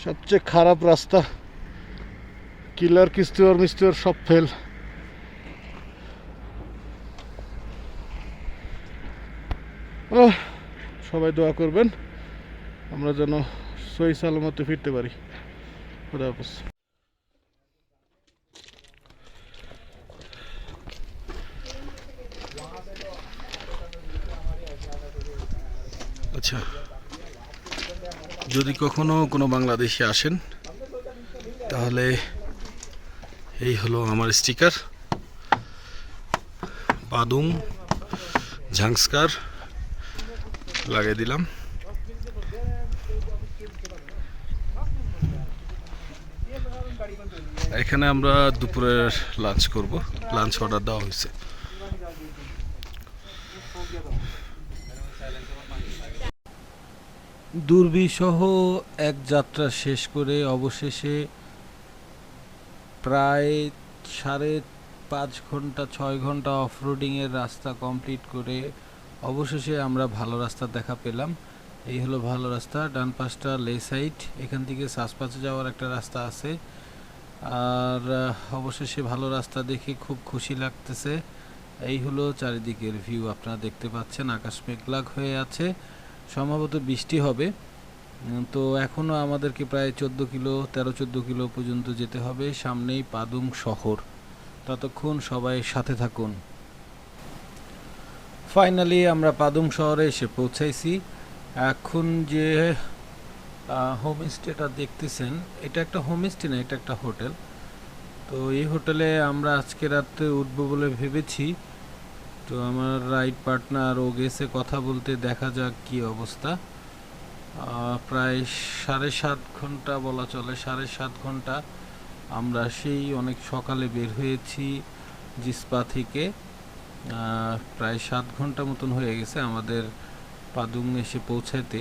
সবচেয়ে খারাপ রাস্তা, কিলার কিস্তিওয়ার মিস্তিওয়ার সব ফেল। সবাই দোয়া করবেন আমরা যেন সহি সালামতে ফিরতে পারি। খুদা হাফেজ। আচ্ছা, যদি কখনো কোনো বাংলাদেশে আসেন তাহলে এই হলো আমার স্টিকার, পাদুম ঝাংস্কার লাগিয়ে দিলাম। এখানে আমরা দুপুরের লাঞ্চ করব, লাঞ্চ অর্ডার দেওয়া হয়েছে। দুর্বিসহ এক যাত্রা শেষ করে অবশেষে প্রায় 5.5 ঘন্টা 6 ঘন্টা অফরোডিংয়ের রাস্তা কমপ্লিট করে অবশেষে আমরা ভালো রাস্তা দেখা পেলাম। এই হলো ভালো রাস্তা, ডান পাশটা লে সাইড, এখান থেকে সাসপাচে যাওয়ার একটা রাস্তা আছে। আর অবশেষে ভালো রাস্তা দেখে খুব খুশি লাগতেছে। এই হলো চারিদিকের ভিউ, আপনারা দেখতে পাচ্ছেন আকাশ মেঘলা হয়ে আছে, সম্ভবত বৃষ্টি হবে। তো এখনও আমাদেরকে প্রায় 13-14 কিলো পর্যন্ত যেতে হবে, সামনেই পাদুম শহর। ততক্ষণ সবাই সাথে থাকুন। ফাইনালি আমরা পাদুম শহরে এসে পৌঁছাইছি। এখন যে হোমস্টেটা দেখতেছেন, এটা একটা হোমস্টে না, এটা একটা হোটেল। তো এই হোটেলে আমরা আজকে রাত্রে উঠবো বলে ভেবেছি। তো আমার রাইড পার্টনার ও গেছে কথা বলতে, দেখা যাক কি অবস্থা। প্রায় 7.5 ঘন্টা বলা চলে, 7.5 ঘন্টা আমরা সেই অনেক সকালে বের হয়েছি জিসপা থেকে। প্রায় 7 ঘন্টা মতন হয়ে গেছে আমাদের পাদুম এসে পৌঁছাতে।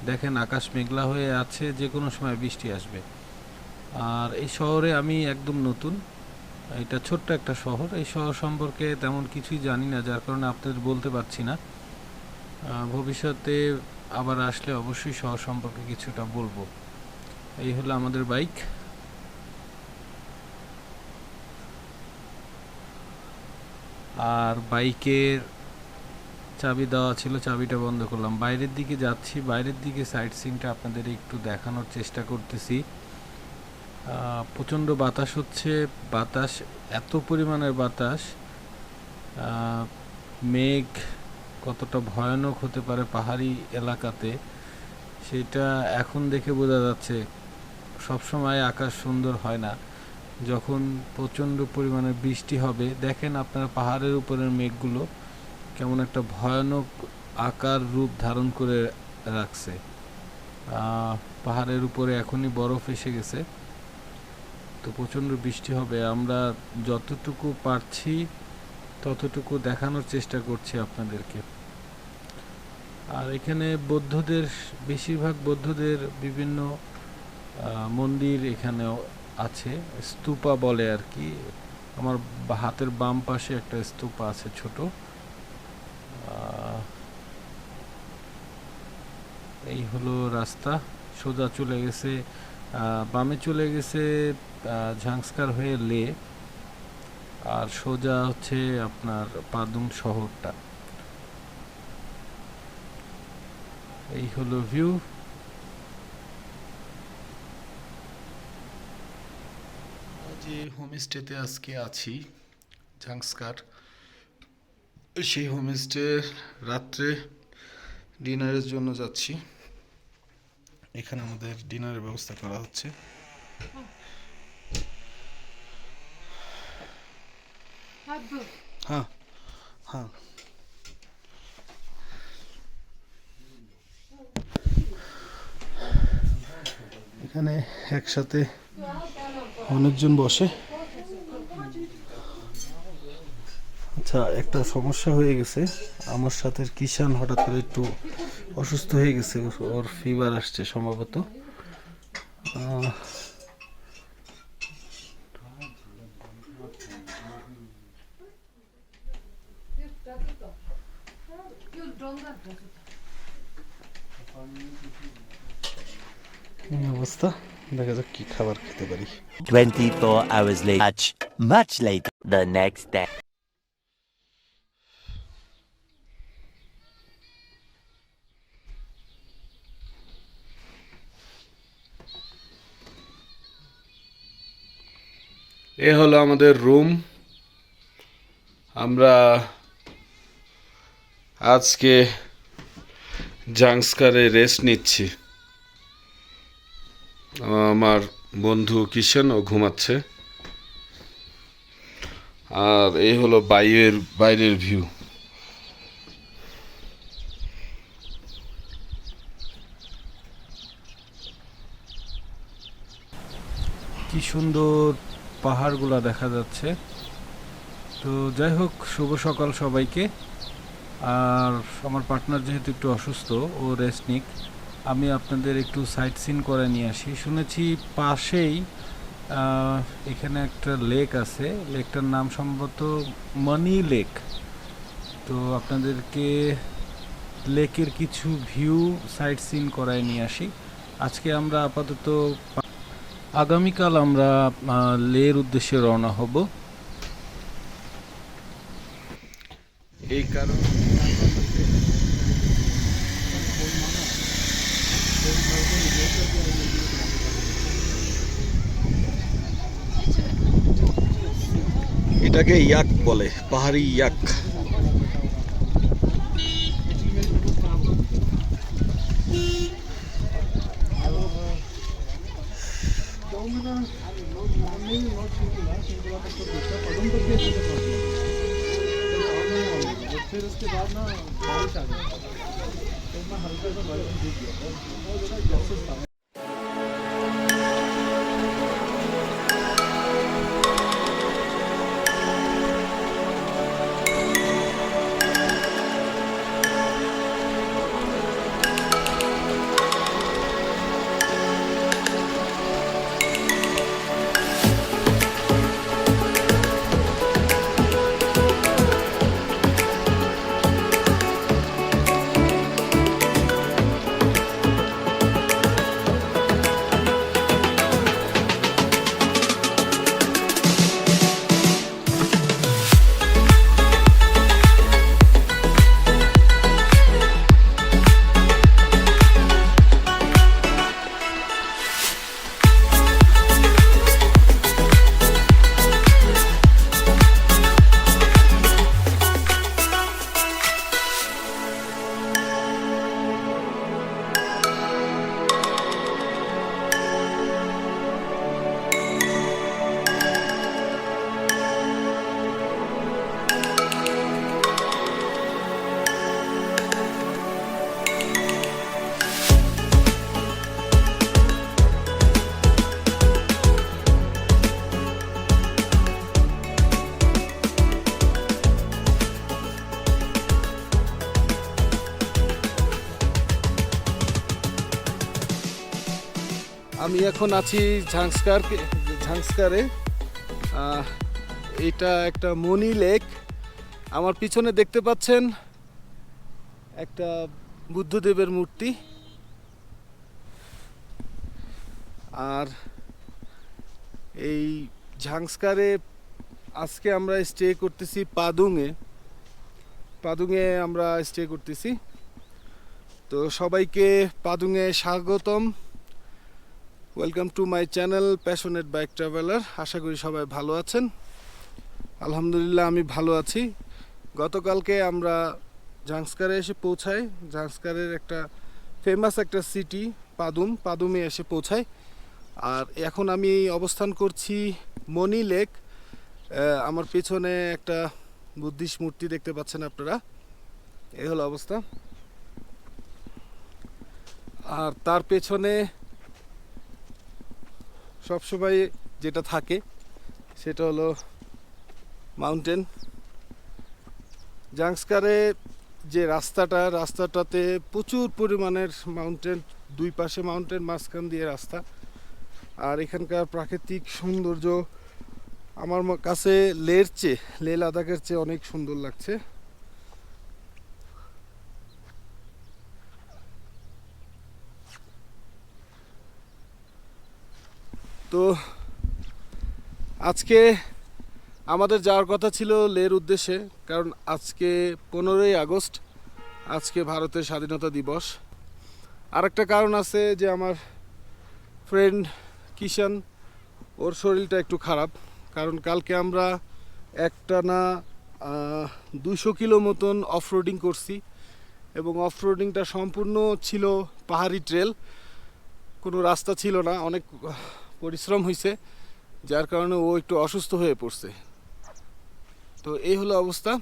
দেখেন আকাশ মেঘলা হয়ে আছে, যে কোনো সময় বৃষ্টি আসবে। আর এই শহরে আমি একদম নতুন, এটা ছোট্ট একটা শহর, এই শহর সম্পর্কে তেমন কিছুই জানি না, যার কারণে আপনাদের বলতে পারছি না। ভবিষ্যতে আবার আসলে অবশ্যই শহর সম্পর্কে কিছুটা বলবো। এই হলো আমাদের বাইক। আর বাইকের চাবি দেওয়া ছিল, চাবিটা বন্ধ করলাম। বাইরের দিকে যাচ্ছি, বাইরের দিকে সাইড সিনটা আপনাদের একটু দেখানোর চেষ্টা করতেছি। প্রচণ্ড বাতাস হচ্ছে, বাতাস এত পরিমাণের বাতাস, মেঘ কতটা ভয়ানক হতে পারে পাহাড়ি এলাকাতে সেটা এখন দেখে বোঝা যাচ্ছে। সবসময় আকাশ সুন্দর হয় না, যখন প্রচণ্ড পরিমাণে বৃষ্টি হবে দেখেন আপনারা পাহাড়ের উপরের মেঘগুলো কেমন একটা ভয়ানক আকার রূপ ধারণ করে রাখছে। পাহাড়ের উপরে এখনই বরফ এসে গেছে, তো প্রচণ্ড বৃষ্টি হবে। আমরা যতটুকু পারছি ততটুকু দেখানোর চেষ্টা করছি আপনাদেরকে। আর এখানে বৌদ্ধদের, বেশিরভাগ বৌদ্ধদের বিভিন্ন মন্দির এখানেও আছে, স্তূপা বলে আর কি। আমার হাতের বাম পাশে একটা স্তূপা আছে ছোট। এই হলো রাস্তা, সোজা চলে গেছে, বামে চলে গেছে ঝাংস্কার হয়ে লে, আর সোজা হচ্ছে আপনার পাদুম শহরটা। এই হলো ভিউ। যে হোমস্টেতে আজকে আছি ঝাংস্কার, সেই হোমস্টে রাত্রে ডিনারের জন্য যাচ্ছি। এখানে আমাদের ডিনারের ব্যবস্থা করা হচ্ছে। হ্যাঁ হ্যাঁ, এখানে একসাথে অনেকজন বসে। আচ্ছা, একটা সমস্যা হয়ে গেছে, আমার সাথে কিষান হঠাৎ করে একটু অসুস্থ হয়ে গেছে, ওর ফিভার আসছে সম্ভবত। এই অবস্থা। দেখা যাক কি খাবার খেতে পারি। 24 hours later. Much later. The next day. এ হলো আমাদের রুম। আমরা আজকে জাংস্কারে রেস্ট নিচ্ছি। আমার বন্ধু কিষণ ও ঘুমাচ্ছে। আর এই হলো বাইরের ভিউ। কি সুন্দর পাহাড়গুলা দেখা যাচ্ছে। তো যাই হোক, শুভ সকাল সবাইকে। আর আমার পার্টনার যেহেতু একটু অসুস্থ, ও রেস্ট নিক, আমি আপনাদের একটু সাইট সিন করে নিয়ে আসি। শুনেছি পাশেই এখানে একটা লেক আছে, লেকটার নাম সম্ভবত মানি লেক। তো আপনাদেরকে লেকের কিছু ভিউ সাইট সিন করায় নিয়ে আসি। আজকে আমরা আপাতত, আগামীকাল আমরা লের উদ্দেশ্যে রওনা হব। এই কারণে এটাকে ইয়াক বলে, পাহাড়ি ইয়াক। फिर उसके बाद ना बारिश आ गई तो मैं हल्का सा बर्फ भीग गया और बहुत ज़्यादा गैसेस था। আমি এখন আছি ঝাংস্কারে। এটা একটা মনি লেক। আমার পিছনে দেখতে পাচ্ছেন একটা বুদ্ধদেবের মূর্তি। আর এই ঝাংস্কারে আজকে আমরা স্টে করতেছি পাদুংয়ে আমরা স্টে করতেছি। তো সবাইকে পাদুংয়ে স্বাগতম। Welcome to my channel passionate bike traveller. আশা করি সবাই ভালো আছেন। আলহামদুলিল্লাহ আমি ভালো আছি। গতকালকে আমরা ঝাংস্কারে এসে পৌঁছাই। ঝাংস্কারের একটা ফেমাস একটা সিটি পাদুমে এসে পৌঁছাই। আর এখন আমি অবস্থান করছি মনি লেক। আমার পেছনে একটা বুদ্ধিস্ট মূর্তি দেখতে পাচ্ছেন আপনারা। এই হলো অবস্থা। আর তার পেছনে সবসময় যেটা থাকে সেটা হলো মাউন্টেন। ঝাংস্কারে যে রাস্তাটাতে প্রচুর পরিমাণের মাউন্টেন, দুই পাশে মাউন্টেন, মাঝখান দিয়ে রাস্তা। আর এখানকার প্রাকৃতিক সৌন্দর্য আমার কাছে লে লাদাখের চেয়ে অনেক সুন্দর লাগছে। তো আজকে আমাদের যাওয়ার কথা ছিল লের উদ্দেশ্যে, কারণ আজকে 15ই আগস্ট, আজকে ভারতের স্বাধীনতা দিবস। আরেকটা কারণ আছে যে আমার ফ্রেন্ড কিষান, ওর শরীরটা একটু খারাপ, কারণ কালকে আমরা একটানা 200 কিলো মতন অফরোডিং করছি এবং অফরোডিংটা সম্পূর্ণ ছিল পাহাড়ি ট্রেল, কোনো রাস্তা ছিল না, অনেক পরিশ্রম হয়েছে, যার কারণে ও একটু অসুস্থ হয়ে পড়ছে। তো এই হলো অবস্থা।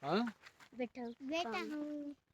हाँ बेटा बेटा हूँ।